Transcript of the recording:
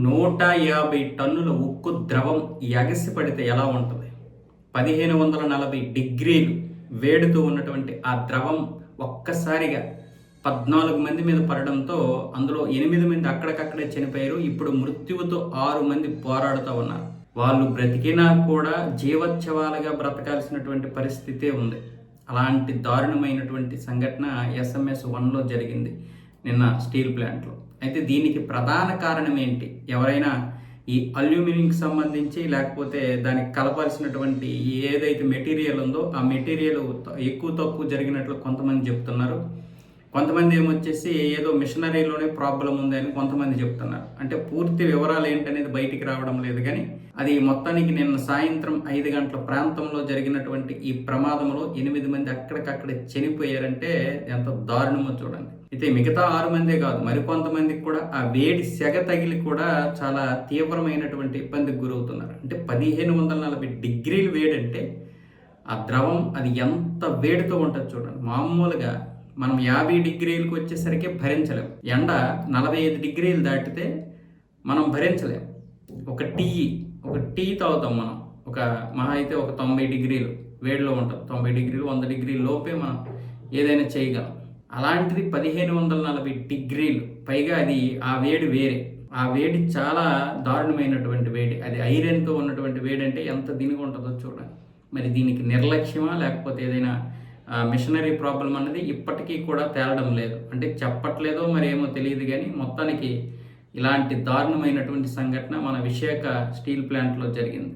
150 టన్నుల ఉక్కు ద్రవం ఎగసి పడితే ఎలా ఉంటుంది? 1540 డిగ్రీలు వేడితో ఉన్నటువంటి ఆ ద్రవం ఒక్కసారిగా 14 మంది మీద పడడంతో అందులో 8 మంది అక్కడికక్కడే చనిపోయారు. ఇప్పుడు మృత్యువుతో 6 మంది పోరాడుతూ ఉన్నారు. వాళ్ళు బ్రతికినా కూడా జీవోత్సవాలుగా బ్రతకాల్సినటువంటి పరిస్థితే ఉంది. అలాంటి దారుణమైనటువంటి సంఘటన SMS 1లో జరిగింది నిన్న స్టీల్ ప్లాంట్లో. అయితే దీనికి ప్రధాన కారణం ఏంటి? ఎవరైనా ఈ అల్యూమినియంకి సంబంధించి లేకపోతే దానికి కలపాల్సినటువంటి ఏదైతే మెటీరియల్ ఉందో ఆ మెటీరియల్ ఎక్కువ తక్కువ జరిగినట్లు కొంతమంది చెప్తున్నారు. కొంతమంది ఏమొచ్చేసి ఏదో మిషనరీలోనే ప్రాబ్లం ఉంది అని కొంతమంది చెప్తున్నారు. అంటే పూర్తి వివరాలు ఏంటనేది బయటికి రావడం లేదు. కానీ అది మొత్తానికి నిన్న సాయంత్రం 5 గంటల ప్రాంతంలో జరిగినటువంటి ఈ ప్రమాదంలో 8 మంది అక్కడికక్కడే చనిపోయారంటే ఎంత దారుణమో చూడండి. అయితే మిగతా 6 మందే కాదు, మరికొంతమందికి కూడా ఆ వేడి సెగ తగిలి కూడా చాలా తీవ్రమైనటువంటి ఇబ్బందికి గురవుతున్నారు. అంటే 1540 డిగ్రీలు వేడి అంటే ఆ ద్రవం అది ఎంత వేడితో ఉంటుంది చూడండి. మామూలుగా మనం 50 డిగ్రీలకు వచ్చేసరికి భరించలేం. ఎండ 45 డిగ్రీలు దాటితే మనం భరించలేం. ఒక టీ తాగుతాం మనం, ఒక మహా అయితే ఒక 90 డిగ్రీలు వేడిలో ఉంటాం. 90 డిగ్రీలు 100 డిగ్రీల లోపే మనం ఏదైనా చేయగలం. అలాంటిది 1540 డిగ్రీలు, పైగా అది ఆ వేడి వేరే. ఆ వేడి చాలా దారుణమైనటువంటి వేడి. అది ఐరన్తో ఉన్నటువంటి వేడి అంటే ఎంత దీనిగా ఉంటుందో చూడండి. మరి దీనికి నిర్లక్ష్యమా లేకపోతే ఏదైనా మిషనరీ ప్రాబ్లం అన్నది ఇప్పటికీ కూడా తేలడం లేదు. అంటే చెప్పట్లేదో మరి ఏమో తెలియదు. కానీ మొత్తానికి ఇలాంటి దారుణమైనటువంటి సంఘటన మన విశాఖ స్టీల్ ప్లాంట్లో జరిగింది.